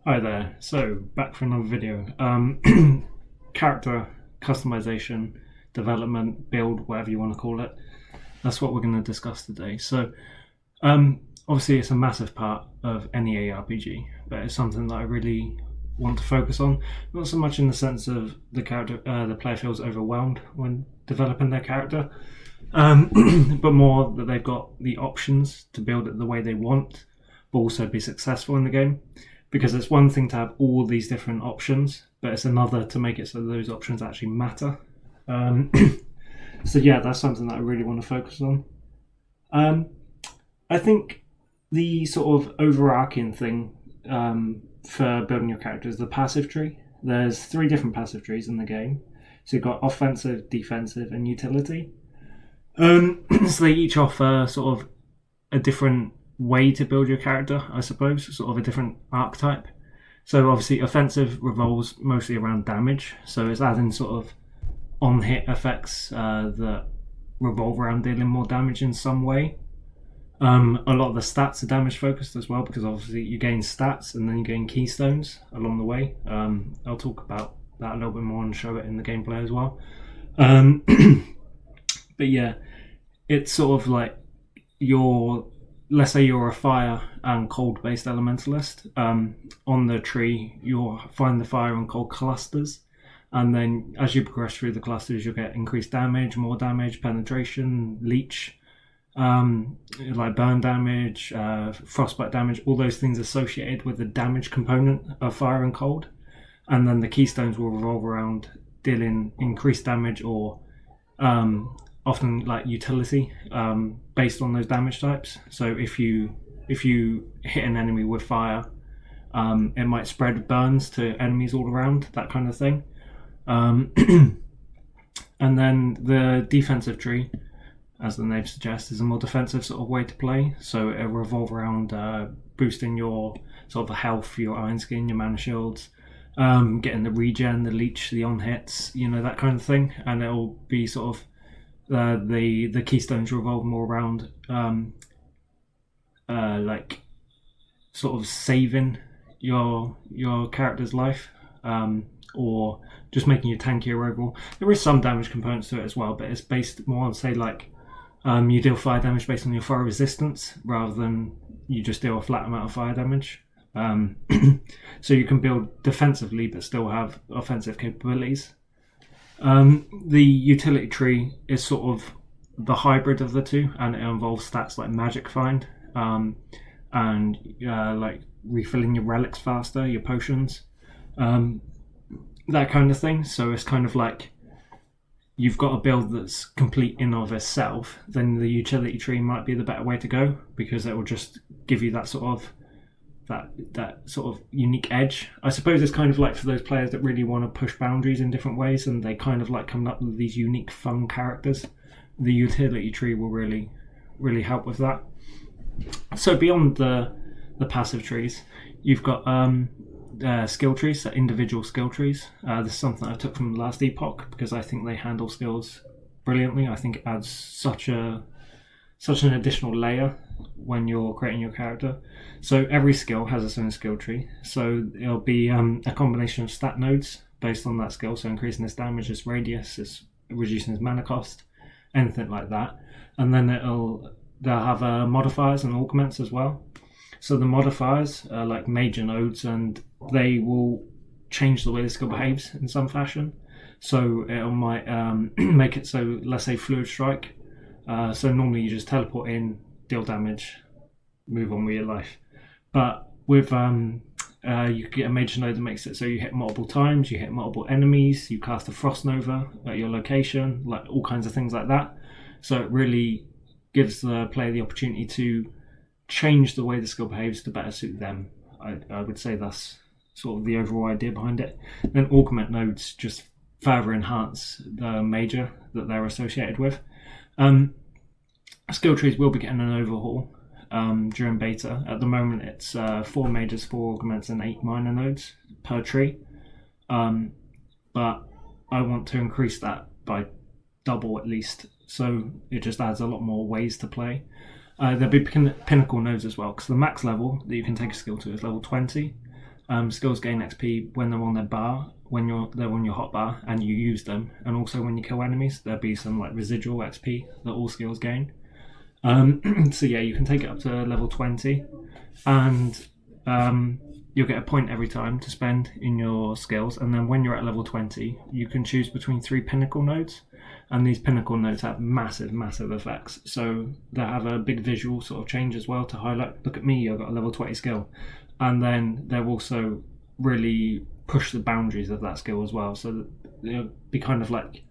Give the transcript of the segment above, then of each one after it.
Hi there. So back for another video. Character customization, development, build, whatever you want to call it. That's what we're going to discuss today. Obviously, it's a massive part of any ARPG, but it's something that I really want to focus on. Not so much in the sense of the player feels overwhelmed when developing their character, but more that they've got the options to build it the way they want, but also be successful in the game. Because it's one thing to have all these different options, but it's another to make it so those options actually matter. Um, so yeah, that's something that I really want to focus on. Um, I think the sort of overarching thing for building your character is the passive tree. There's three different passive trees in the game. So you've got offensive, defensive, and utility. So they each offer sort of a different way to build your character, I suppose, sort of a different archetype. So obviously offensive revolves mostly around damage, so it's adding sort of on hit effects that revolve around dealing more damage in some way. A lot of the stats are damage focused as well, because obviously you gain stats and then you gain keystones along the way. I'll talk about that a little bit more and show it in the gameplay as well. But yeah, it's sort of like your, let's say you're a fire and cold based elementalist. On the tree, you'll find the fire and cold clusters, and then as you progress through the clusters, you'll get increased damage, more damage, penetration, leech, like burn damage, frostbite damage, all those things associated with the damage component of fire and cold. And then the keystones will revolve around dealing increased damage or often like utility based on those damage types. So if you hit an enemy with fire, it might spread burns to enemies all around, that kind of thing. And then the defensive tree, as the name suggests, is a more defensive sort of way to play. So it'll revolve around boosting your sort of the health, your iron skin, your mana shields, getting the regen, the leech, the on hits, that kind of thing. And it'll be sort of the keystones revolve more around like sort of saving your character's life, or just making you tankier overall. There is some damage components to it as well, but it's based more on, say, like you deal fire damage based on your fire resistance rather than you just deal a flat amount of fire damage. So you can build defensively but still have offensive capabilities. The utility tree is sort of the hybrid of the two, and it involves stats like magic find, and like refilling your relics faster, your potions, that kind of thing. So it's kind of like you've got a build that's complete in of itself, then the utility tree might be the better way to go, because it will just give you that sort of unique edge. I suppose it's kind of like for those players that really want to push boundaries in different ways, and they kind of like coming up with these unique fun characters. The utility tree will really help with that. So beyond the passive trees, you've got skill trees, so individual skill trees. This is something I took from the last epoch because I think they handle skills brilliantly. I think it adds such an additional layer when you're creating your character. So every skill has its own skill tree. So it'll be a combination of stat nodes based on that skill. So increasing its damage, its radius, its reducing its mana cost, anything like that. And then they'll have modifiers and augments as well. So the modifiers are like major nodes, and they will change the way the skill behaves in some fashion. So it might make it so, let's say, fluid strike. So normally you just teleport in, deal damage, move on with your life. But with you get a major node that makes it so you hit multiple times, you hit multiple enemies, you cast a frost nova at your location, like all kinds of things like that. So it really gives the player the opportunity to change the way the skill behaves to better suit them. I would say that's sort of the overall idea behind it. Then augment nodes just further enhance the major that they're associated with. Skill trees will be getting an overhaul during beta. At the moment, it's 4 majors, 4 augments, and 8 minor nodes per tree. But I want to increase that by double at least, so it just adds a lot more ways to play. There'll be pinnacle nodes as well, because the max level that you can take a skill to is level 20. Skills gain XP when they're on their bar, when they're on your hotbar and you use them, and also when you kill enemies, there'll be some like residual XP that all skills gain. So yeah, you can take it up to level 20, and you'll get a point every time to spend in your skills. And then when you're at level 20, you can choose between 3 pinnacle nodes, and these pinnacle nodes have massive effects. So they have a big visual sort of change as well to highlight, look at me, I've got a level 20 skill. And then they'll also really push the boundaries of that skill as well. So they'll be kind of like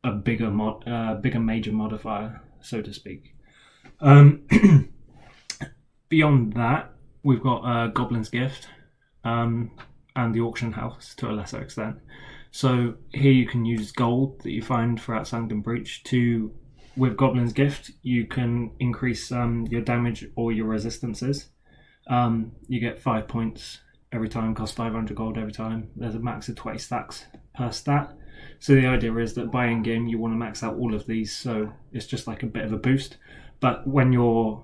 a bigger major modifier, so to speak. Beyond that, we've got Goblin's Gift and the Auction House to a lesser extent. So here you can use gold that you find throughout Sanctum Breach to, with Goblin's Gift, you can increase your damage or your resistances. You get 5 points every time, cost 500 gold every time. There's a max of 20 stacks per stat. So the idea is that by end game you want to max out all of these, so it's just like a bit of a boost. But when you're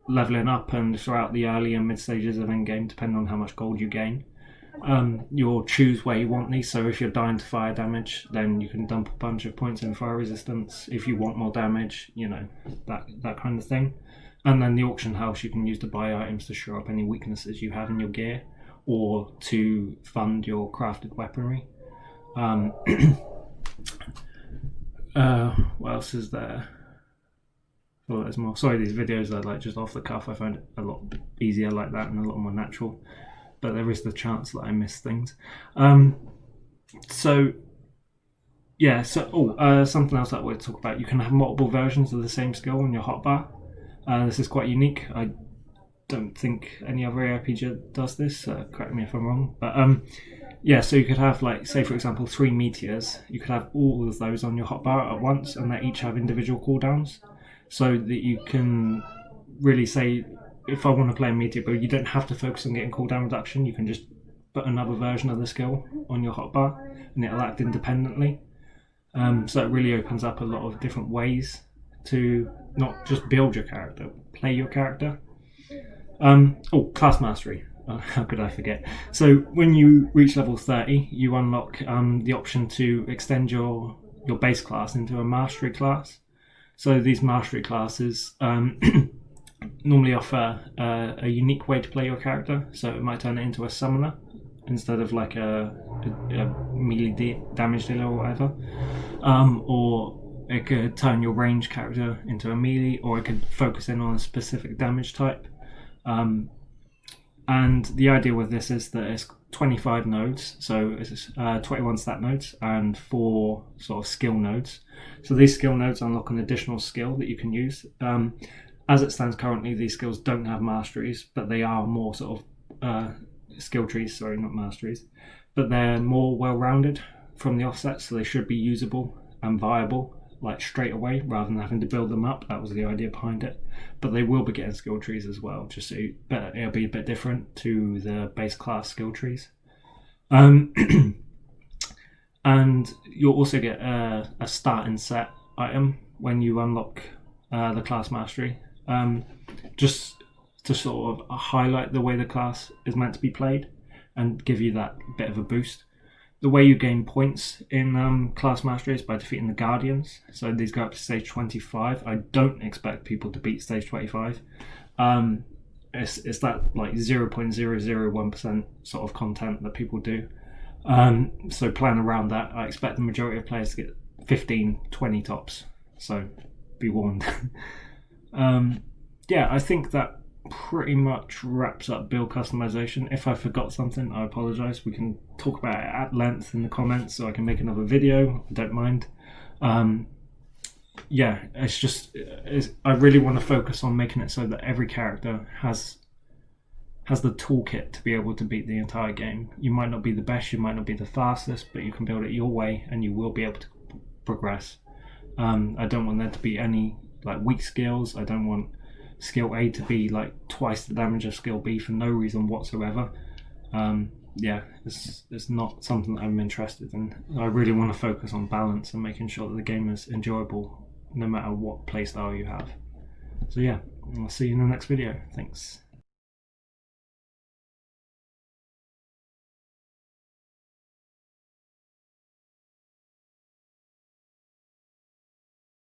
leveling up and throughout the early and mid stages of end game, depending on how much gold you gain, you'll choose where you want these. So if you're dying to fire damage, then you can dump a bunch of points in fire resistance. If you want more damage, you know, that kind of thing. And then the auction house you can use to buy items to shore up any weaknesses you have in your gear, or to fund your crafted weaponry. What else is there? Oh, there's more. Sorry, these videos are like just off the cuff. I find it a lot easier like that and a lot more natural. But there is the chance that I miss things. Something else that I want to talk about. You can have multiple versions of the same skill on your hotbar. This is quite unique. I don't think any other RPG does this. Correct me if I'm wrong. But so you could have, like, say for example, 3 meteors. You could have all of those on your hotbar at once, and they each have individual cooldowns, so that you can really say, if I want to play a meteor, but you don't have to focus on getting cooldown reduction. You can just put another version of the skill on your hotbar, and it'll act independently. So it really opens up a lot of different ways to not just build your character, play your character. Class mastery. How could I forget? So when you reach level 30, you unlock the option to extend your base class into a mastery class. So these mastery classes normally offer a unique way to play your character. So it might turn it into a summoner instead of like a melee damage dealer or whatever. Or it could turn your ranged character into a melee, or it could focus in on a specific damage type. And the idea with this is that it's 25 nodes, so it's 21 stat nodes and 4 sort of skill nodes. So these skill nodes unlock an additional skill that you can use. As it stands currently, these skills don't have masteries, but they are more sort of skill trees, sorry, not masteries. But they're more well-rounded from the offset, so they should be usable and viable, like straight away, rather than having to build them up. That was the idea behind it. But they will be getting skill trees as well, just so it'll be a bit different to the base class skill trees. And you'll also get a start and set item when you unlock the class mastery, just to sort of highlight the way the class is meant to be played and give you that bit of a boost. The way you gain points in class mastery is by defeating the Guardians. So these go up to stage 25. I don't expect people to beat stage 25. It's that like 0.001% sort of content that people do. So plan around that. I expect the majority of players to get 15, 20 tops. So be warned. I think that pretty much wraps up build customization. If I forgot something, I apologize. We can talk about it at length in the comments, so I can make another video. I don't mind. I really want to focus on making it so that every character has the toolkit to be able to beat the entire game. You might not be the best, you might not be the fastest, but you can build it your way and you will be able to progress. I don't want there to be any like weak skills. I don't want skill A to be like twice the damage of skill B for no reason whatsoever. It's not something that I'm interested in. I really want to focus on balance and making sure that the game is enjoyable no matter what playstyle you have. So yeah, I'll see you in the next video. Thanks.